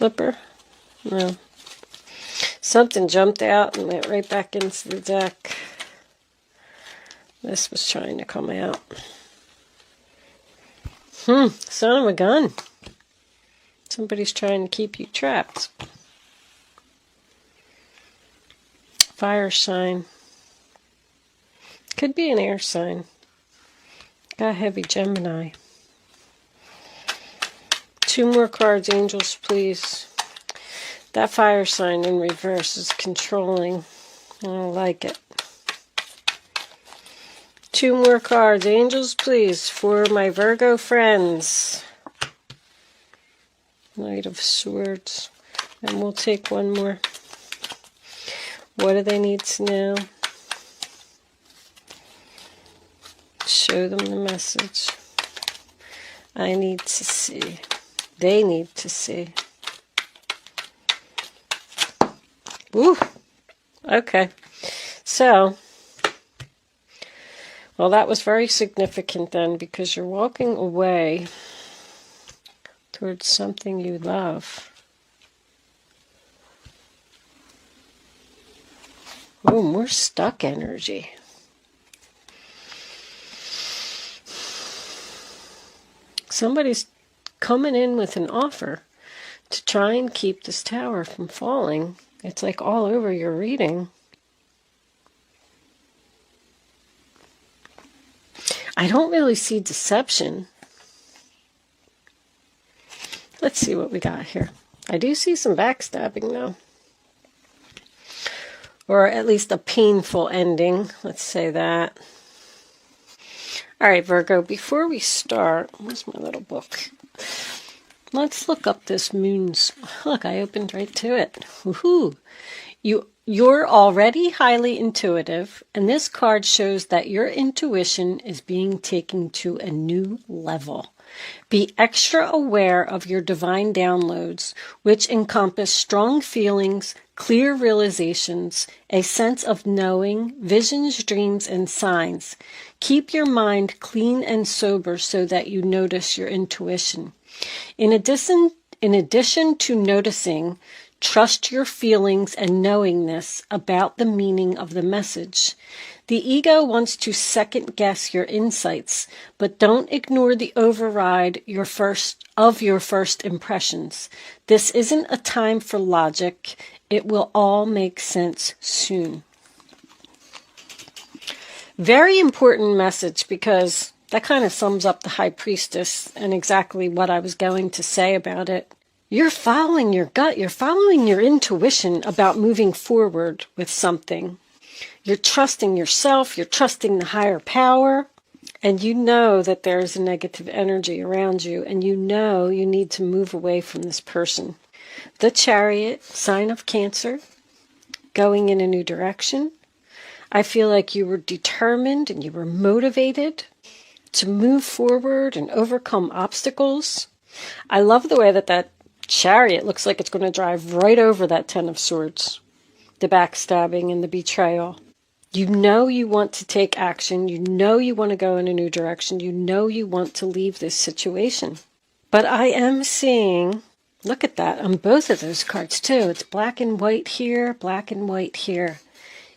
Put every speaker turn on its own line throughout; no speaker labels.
flipper? No. Something jumped out and went right back into the deck. This was trying to come out. Son of a gun. Somebody's trying to keep you trapped. Fire sign. Could be an air sign. Got heavy Gemini. 2 more cards, angels, please. That fire sign in reverse is controlling. I don't like it. 2 more cards, angels, please, for my Virgo friends. Knight of Swords. And we'll take 1 more. What do they need to know? Show them the message. I need to see. They need to see. Woo! Okay. So, well, that was very significant then, because you're walking away towards something you love. Oh, more stuck energy. Somebody's coming in with an offer to try and keep this tower from falling. It's like all over your reading. I don't really see deception. Let's see what we got here. I do see some backstabbing, though. Or at least a painful ending. Let's say that. All right, Virgo, before we start, where's my little book? Let's look up this moon's... Look, I opened right to it. Woohoo! You're already highly intuitive, and this card shows that your intuition is being taken to a new level. Be extra aware of your divine downloads, which encompass strong feelings, clear realizations, a sense of knowing, visions, dreams, and signs. Keep your mind clean and sober so that you notice your intuition. In addition to noticing, trust your feelings and knowingness about the meaning of the message. The ego wants to second-guess your insights, but don't ignore the override of your first impressions. This isn't a time for logic. It will all make sense soon. Very important message, because that kind of sums up the High Priestess and exactly what I was going to say about it. You're following your gut. You're following your intuition about moving forward with something. You're trusting yourself. You're trusting the higher power. And you know that there's a negative energy around you. And you know you need to move away from this person. The Chariot, sign of Cancer, going in a new direction. I feel like you were determined and you were motivated to move forward and overcome obstacles. I love the way that Chariot looks like it's going to drive right over that 10 of Swords. The backstabbing and the betrayal. You know you want to take action. You know you want to go in a new direction. You know you want to leave this situation. But I am seeing, look at that, on both of those cards too. It's black and white here, black and white here.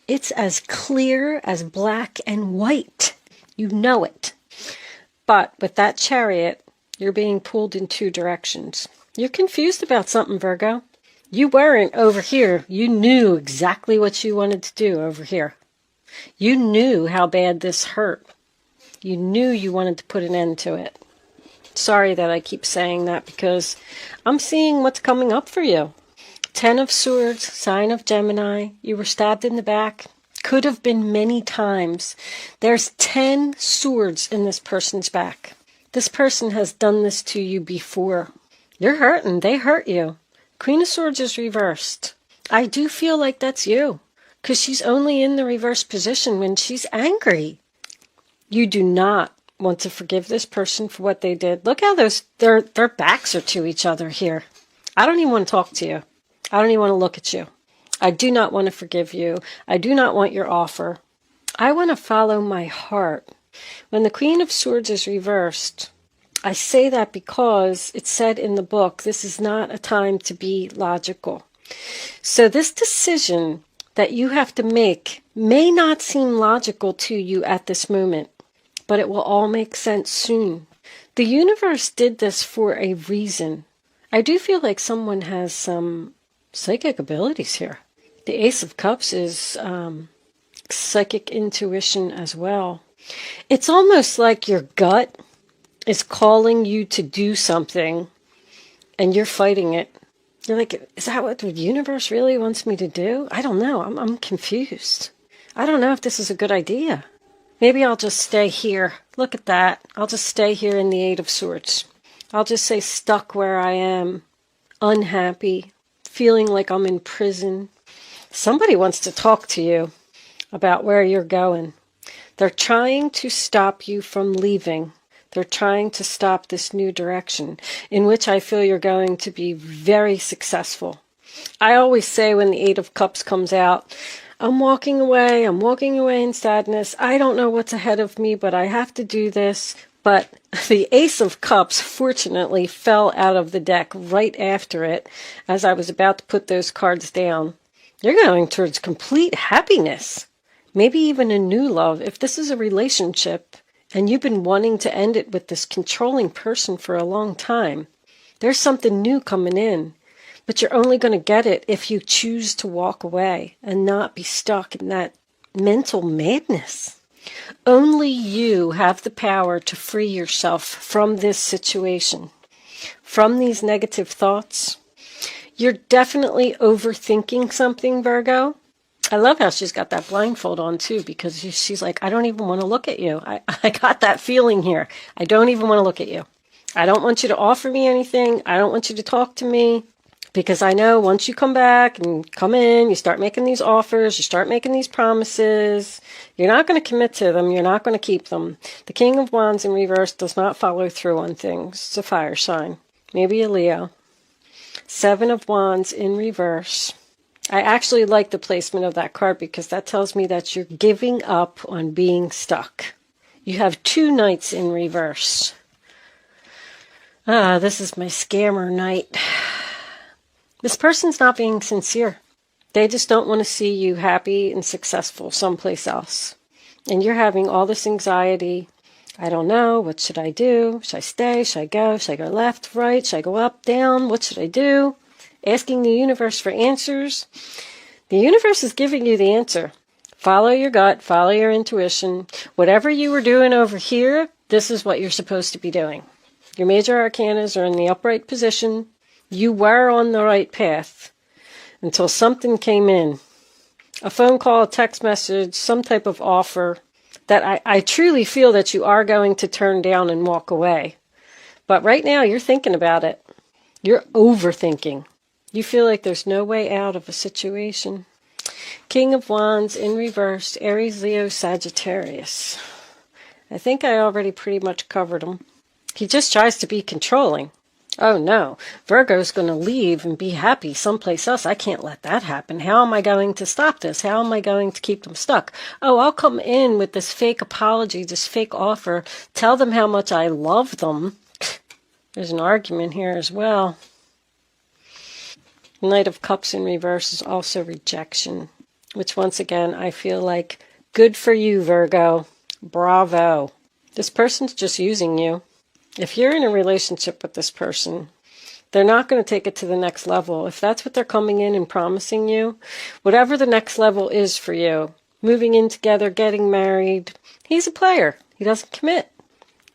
It's as clear as black and white. You know it. But with that Chariot, you're being pulled in 2 directions. You're confused about something, Virgo. You weren't over here. You knew exactly what you wanted to do over here. You knew how bad this hurt. You knew you wanted to put an end to it. Sorry that I keep saying that, because I'm seeing what's coming up for you. 10 of Swords, sign of Gemini. You were stabbed in the back. Could have been many times. There's 10 swords in this person's back. This person has done this to you before. You're hurting. They hurt you. Queen of Swords is reversed. I do feel like that's you, because she's only in the reverse position when she's angry. You do not want to forgive this person for what they did. Look how their backs are to each other here. I don't even want to talk to you. I don't even want to look at you. I do not want to forgive you. I do not want your offer. I want to follow my heart. When the Queen of Swords is reversed, I say that because it said in the book, this is not a time to be logical. So this decision that you have to make may not seem logical to you at this moment, but it will all make sense soon. The universe did this for a reason. I do feel like someone has some psychic abilities here. The Ace of Cups is psychic intuition as well. It's almost like your gut is calling you to do something and you're fighting it. You're like, is that what the universe really wants me to do? I don't know. I'm confused. I don't know if this is a good idea. Maybe I'll just stay here. Look at that. I'll just stay here in the Eight of Swords. I'll just say stuck where I am, unhappy, feeling like I'm in prison. Somebody wants to talk to you about where you're going. They're trying to stop you from leaving. They're trying to stop this new direction in which I feel you're going to be very successful. I always say when the Eight of Cups comes out, I'm walking away in sadness. I don't know what's ahead of me, but I have to do this. But the Ace of Cups, fortunately, fell out of the deck right after it as I was about to put those cards down. You're going towards complete happiness, maybe even a new love. If this is a relationship, and you've been wanting to end it with this controlling person for a long time, there's something new coming in. But you're only going to get it if you choose to walk away and not be stuck in that mental madness. Only you have the power to free yourself from this situation, from these negative thoughts. You're definitely overthinking something, Virgo. I love how she's got that blindfold on too, because she's like, I don't even want to look at you. I got that feeling here. I don't even want to look at you. I don't want you to offer me anything. I don't want you to talk to me, because I know once you come back and come in, you start making these offers, you start making these promises, you're not going to commit to them. You're not going to keep them. The King of Wands in reverse does not follow through on things. It's a fire sign. Maybe a Leo. Seven of Wands in reverse. I actually like the placement of that card because that tells me that you're giving up on being stuck. You have two Knights in reverse. This is my scammer night. This person's not being sincere. They just don't want to see you happy and successful someplace else. And you're having all this anxiety. I don't know. What should I do? Should I stay? Should I go? Should I go left, right? Should I go up, down? What should I do? Asking the universe for answers. The universe is giving you the answer. Follow your gut, follow your intuition. Whatever you were doing over here, this is what you're supposed to be doing. Your major arcanas are in the upright position. You were on the right path until something came in. A phone call, a text message, some type of offer that I truly feel that you are going to turn down and walk away. But right now you're thinking about it. You're overthinking. You feel like there's no way out of a situation. King of Wands in reverse, Aries, Leo, Sagittarius. I think I already pretty much covered him. He just tries to be controlling. Oh no, Virgo's going to leave and be happy someplace else. I can't let that happen. How am I going to stop this? How am I going to keep them stuck? Oh, I'll come in with this fake apology, this fake offer, tell them how much I love them. There's an argument here as well. Knight of Cups in reverse is also rejection, which once again, I feel like, good for you, Virgo. Bravo. This person's just using you. If you're in a relationship with this person, they're not going to take it to the next level. If that's what they're coming in and promising you, whatever the next level is for you, moving in together, getting married, he's a player. He doesn't commit.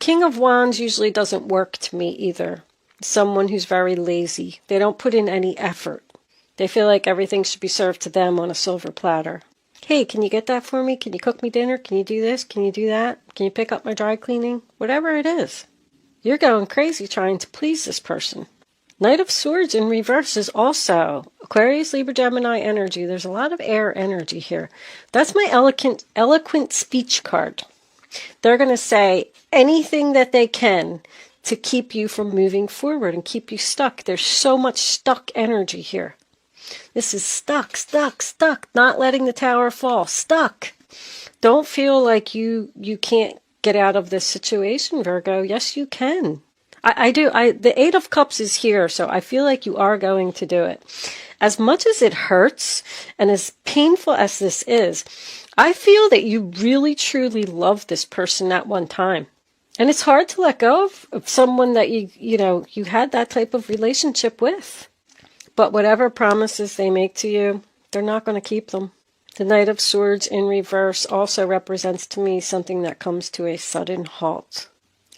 King of Wands usually doesn't work to me either. Someone who's very lazy. They don't put in any effort. They feel like everything should be served to them on a silver platter. Hey, can you get that for me? Can you cook me dinner? Can you do this? Can you do that? Can you pick up my dry cleaning? Whatever it is. You're going crazy trying to please this person. Knight of Swords in reverse is also Aquarius, Libra, Gemini energy. There's a lot of air energy here. That's my eloquent speech card. They're going to say anything that they can to keep you from moving forward and keep you stuck. There's so much stuck energy here. This is stuck, stuck, stuck, not letting the tower fall, stuck. Don't feel like you can't get out of this situation, Virgo. Yes, you can. I do. The Eight of Cups is here, so I feel like you are going to do it. As much as it hurts and as painful as this is, I feel that you really truly loved this person at one time. And it's hard to let go of someone that you had that type of relationship with. But whatever promises they make to you, they're not going to keep them. The Knight of Swords in reverse also represents to me something that comes to a sudden halt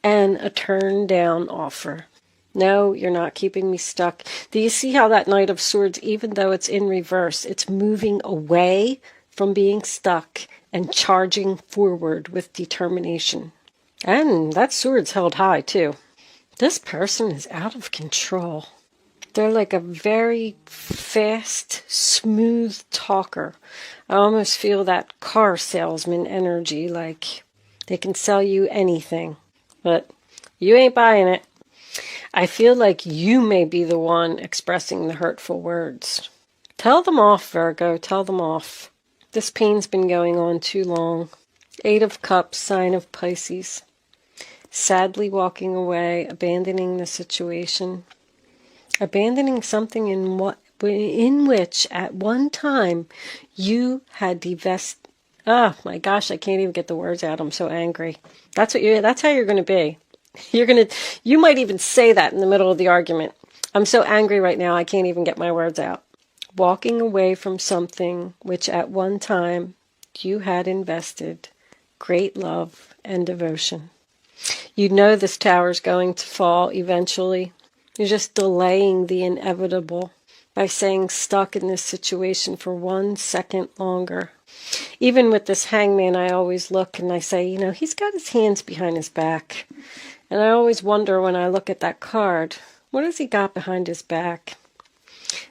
and a turn down offer. No, you're not keeping me stuck. Do you see how that Knight of Swords, even though it's in reverse, it's moving away from being stuck and charging forward with determination? And that sword's held high too. This person is out of control. They're like a very fast, smooth talker. I almost feel that car salesman energy, like they can sell you anything, but you ain't buying it. I feel like you may be the one expressing the hurtful words. Tell them off, Virgo. Tell them off. This pain's been going on too long. Eight of Cups, sign of Pisces. Sadly walking away, abandoning the situation. Abandoning something in which at one time you had divested. Oh my gosh, I can't even get the words out. I'm so angry. That's how you're going to be. You might even say that in the middle of the argument. I'm so angry right now, I can't even get my words out. Walking away from something which at one time you had invested great love and devotion. You know this tower's going to fall eventually. You're just delaying the inevitable by saying stuck in this situation for 1 second longer. Even with this Hangman, I always look and I say, he's got his hands behind his back. And I always wonder when I look at that card, what has he got behind his back?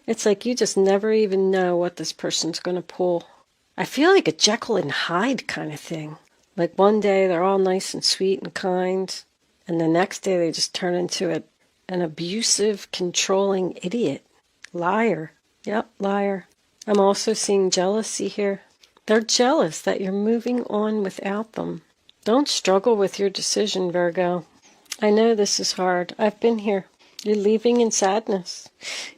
It's like you just never even know what this person's going to pull. I feel like a Jekyll and Hyde kind of thing. Like one day they're all nice and sweet and kind, and the next day they just turn into an abusive, controlling idiot. Liar. Yep, liar. I'm also seeing jealousy here. They're jealous that you're moving on without them. Don't struggle with your decision, Virgo. I know this is hard. I've been here. You're leaving in sadness.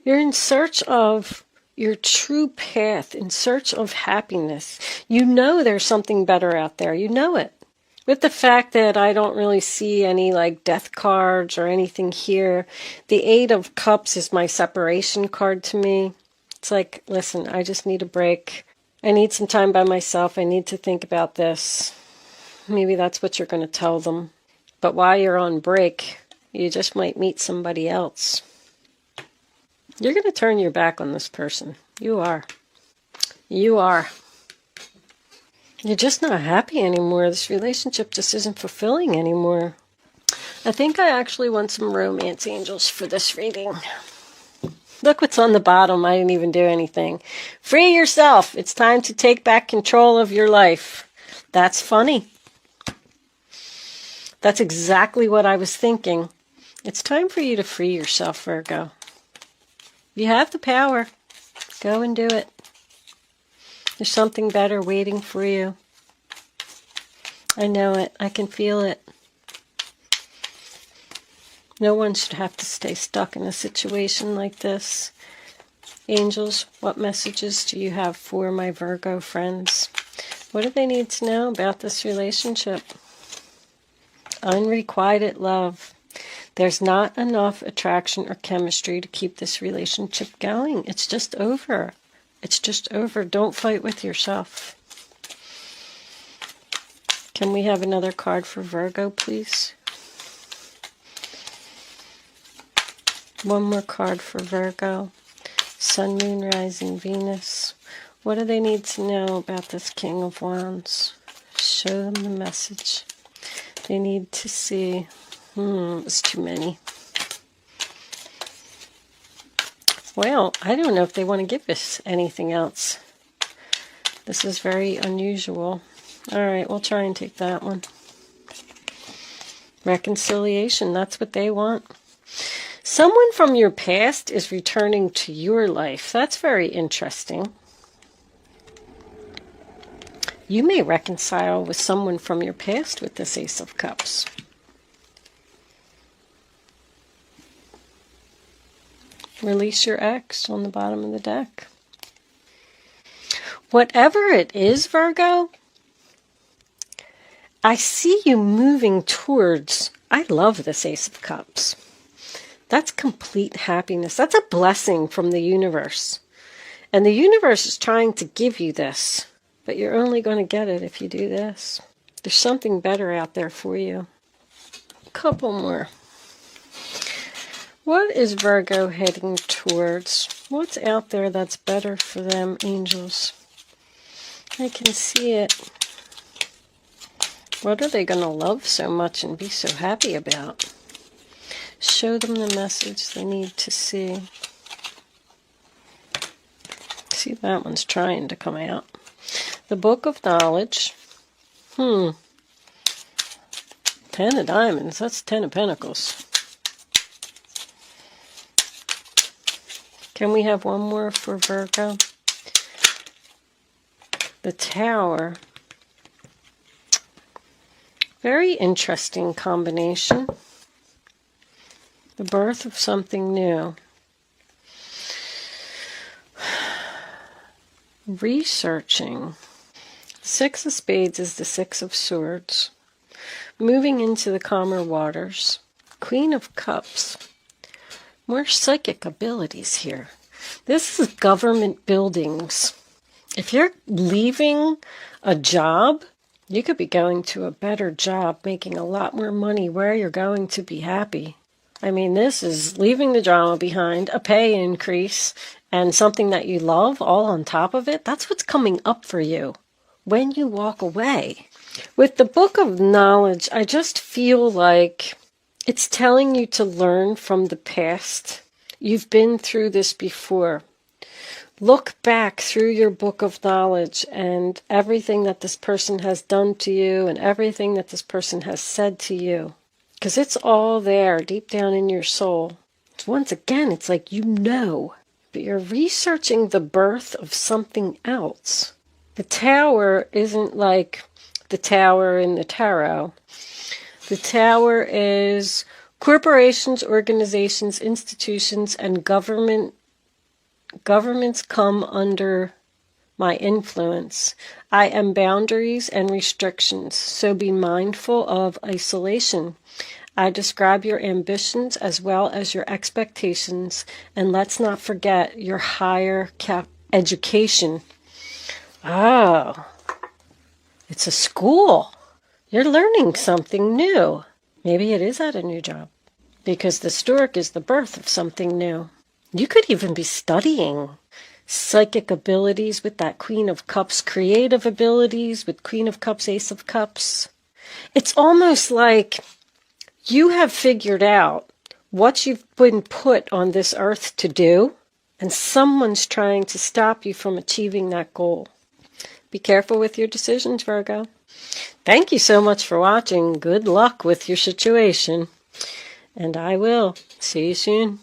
You're in search of your true path, in search of happiness. You know there's something better out there. You know it. With the fact that I don't really see any death cards or anything here, the Eight of Cups is my separation card to me. It's like, listen, I just need a break. I need some time by myself. I need to think about this. Maybe that's what you're going to tell them. But while you're on break, you just might meet somebody else. You're going to turn your back on this person. You are. You are. You're just not happy anymore. This relationship just isn't fulfilling anymore. I think I actually want some romance angels for this reading. Look what's on the bottom. I didn't even do anything. Free yourself. It's time to take back control of your life. That's funny. That's exactly what I was thinking. It's time for you to free yourself, Virgo. You have the power. Go and do it. There's something better waiting for you. I know it. I can feel it. No one should have to stay stuck in a situation like this. Angels, what messages do you have for my Virgo friends? What do they need to know about this relationship? Unrequited love. There's not enough attraction or chemistry to keep this relationship going. It's just over. It's just over. Don't fight with yourself. Can we have another card for Virgo, please? One more card for Virgo. Sun, Moon, Rising, Venus. What do they need to know about this King of Wands? Show them the message. They need to see. It's too many. Well, I don't know if they want to give us anything else. This is very unusual. All right, we'll try and take that one. Reconciliation, that's what they want. Someone from your past is returning to your life. That's very interesting. You may reconcile with someone from your past with this Ace of Cups. Release your ex on the bottom of the deck. Whatever it is, Virgo, I see you moving towards, I love this Ace of Cups. That's complete happiness. That's a blessing from the universe. And the universe is trying to give you this, but you're only going to get it if you do this. There's something better out there for you. A couple more. What is Virgo heading towards? What's out there that's better for them, angels? I can see it. What are they going to love so much and be so happy about? Show them the message they need to see. See, that one's trying to come out. The Book of Knowledge. 10 of Diamonds. That's 10 of Pentacles. Can we have one more for Virgo? The Tower. Very interesting combination. The birth of something new. Researching. Six of Spades is the Six of Swords. Moving into the calmer waters. Queen of Cups. More psychic abilities here. This is government buildings. If you're leaving a job, you could be going to a better job, making a lot more money where you're going to be happy. I mean, this is leaving the drama behind, a pay increase, and something that you love all on top of it. That's what's coming up for you when you walk away. With the Book of Knowledge, I just feel like it's telling you to learn from the past. You've been through this before. Look back through your Book of Knowledge and everything that this person has done to you and everything that this person has said to you. Because it's all there deep down in your soul. Once again, it's like you know, but you're researching the birth of something else. The Tower isn't like the Tower in the Tarot. The Tower is corporations, organizations, institutions, and governments come under my influence. I am boundaries and restrictions, so be mindful of isolation. I describe your ambitions as well as your expectations, and let's not forget your higher education. Oh, it's a school. You're learning something new. Maybe it is at a new job, because the stork is the birth of something new. You could even be studying psychic abilities with that Queen of Cups, creative abilities with Queen of Cups, Ace of Cups. It's almost like you have figured out what you've been put on this earth to do, and someone's trying to stop you from achieving that goal. Be careful with your decisions, Virgo. Thank you so much for watching. Good luck with your situation. And I will see you soon.